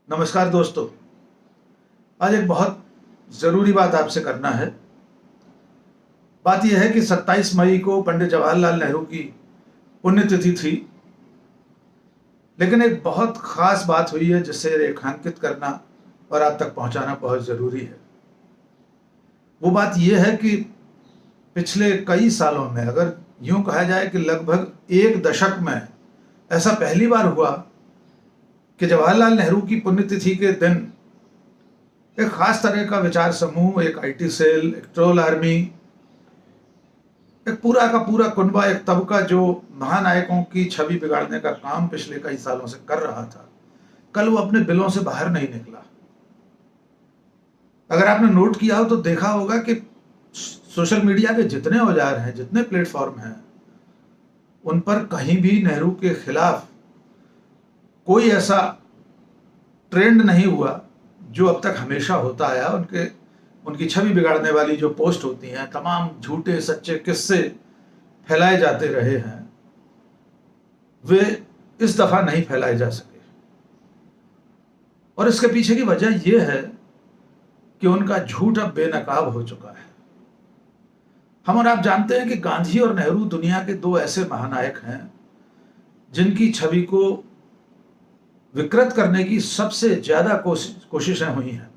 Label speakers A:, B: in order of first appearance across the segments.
A: नमस्कार दोस्तों। आज एक बहुत ज़रूरी बात आपसे करना है। बात यह है कि 27 मई को पंडित जवाहरलाल नेहरू की पुण्यतिथि थी, लेकिन एक बहुत ख़ास बात हुई है जिसे रेखांकित करना और आप तक पहुंचाना बहुत ज़रूरी है। वो बात यह है कि पिछले कई सालों में, अगर यूं कहा जाए कि लगभग एक दशक में, ऐसा पहली बार हुआ कि जवाहरलाल नेहरू की पुण्यतिथि के दिन एक खास तरह का विचार समूह, एक आईटी सेल, एक ट्रोल आर्मी, एक पूरा का पूरा कुनबा, एक तबका जो महानायकों की छवि बिगाड़ने का काम पिछले कई सालों से कर रहा था, कल वो अपने बिलों से बाहर नहीं निकला। अगर आपने नोट किया हो तो देखा होगा कि सोशल मीडिया के जितने औजार हैं, जितने प्लेटफॉर्म हैं, उन पर कहीं भी नेहरू के खिलाफ कोई ऐसा ट्रेंड नहीं हुआ जो अब तक हमेशा होता आया। उनकी छवि बिगाड़ने वाली जो पोस्ट होती हैं, तमाम झूठे सच्चे किस्से फैलाए जाते रहे हैं, वे इस दफा नहीं फैलाए जा सके। और इसके पीछे की वजह यह है कि उनका झूठ अब बेनकाब हो चुका है। हम और आप जानते हैं कि गांधी और नेहरू दुनिया के दो ऐसे महानायक हैं जिनकी छवि को विकृत करने की सबसे ज्यादा कोशिशें हुई हैं।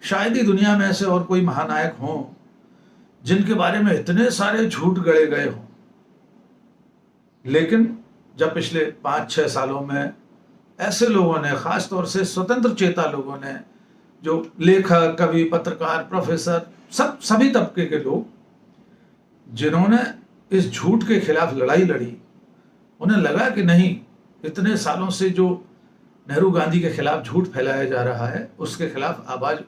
A: शायद ही दुनिया में ऐसे और कोई महानायक हों जिनके बारे में इतने सारे झूठ गढ़े गए हों। लेकिन जब पिछले 5-6 सालों में ऐसे लोगों ने, खासतौर से स्वतंत्र चेता लोगों ने, जो लेखक, कवि, पत्रकार, प्रोफेसर, सभी तबके के लोग, जिन्होंने इस झूठ के खिलाफ लड़ाई लड़ी, उन्हें लगा कि नहीं, इतने सालों से जो नेहरू गांधी के खिलाफ झूठ फैलाया जा रहा है, उसके खिलाफ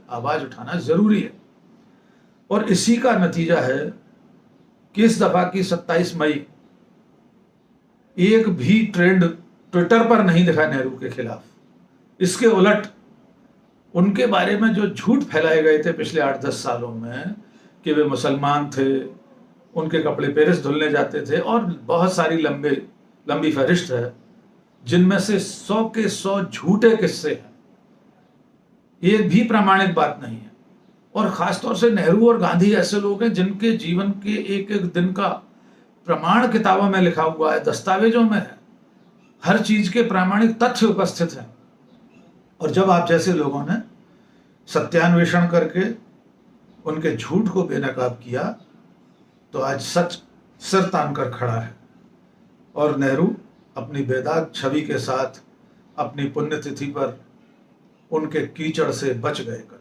A: आवाज उठाना जरूरी है। और इसी का नतीजा है कि इस दफा की 27 मई एक भी ट्रेंड ट्विटर पर नहीं दिखा नेहरू के खिलाफ। इसके उलट उनके बारे में जो झूठ फैलाए गए थे पिछले 8-10 सालों में कि वे मुसलमान थे, उनके कपड़े पेरिस धुलने जाते थे, और बहुत सारी लंबी फहरिस्त है जिनमें से 100 के 100 झूठे किस्से हैं, एक भी प्रामाणिक बात नहीं है। और खासतौर से नेहरू और गांधी ऐसे लोग हैं जिनके जीवन के एक एक दिन का प्रमाण किताबों में लिखा हुआ है, दस्तावेजों में है, हर चीज के प्रामाणिक तथ्य उपस्थित हैं। और जब आप जैसे लोगों ने सत्यान्वेषण करके उनके झूठ को बेनकाब किया, तो आज सच सिर तान कर खड़ा है। और नेहरू अपनी बेदाग छवि के साथ अपनी पुण्यतिथि पर उनके कीचड़ से बच गए कल।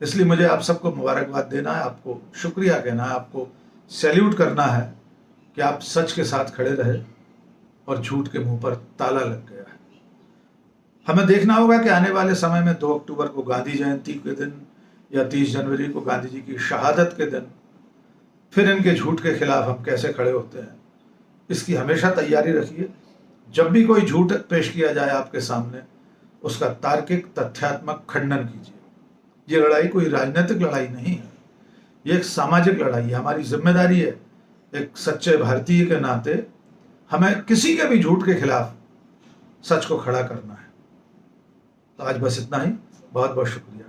A: इसलिए मुझे आप सबको मुबारकबाद देना है, आपको शुक्रिया कहना है, आपको सैल्यूट करना है कि आप सच के साथ खड़े रहे और झूठ के मुंह पर ताला लग गया है। हमें देखना होगा कि आने वाले समय में 2 अक्टूबर को गांधी जयंती के दिन या 30 जनवरी को गांधी जी की शहादत के दिन फिर इनके झूठ के खिलाफ हम कैसे खड़े होते हैं, इसकी हमेशा तैयारी रखिए। जब भी कोई झूठ पेश किया जाए आपके सामने, उसका तार्किक तथ्यात्मक खंडन कीजिए। ये लड़ाई कोई राजनीतिक लड़ाई नहीं है, ये एक सामाजिक लड़ाई है। हमारी जिम्मेदारी है, एक सच्चे भारतीय के नाते, हमें किसी के भी झूठ के खिलाफ सच को खड़ा करना है। तो आज बस इतना ही। बहुत बहुत शुक्रिया।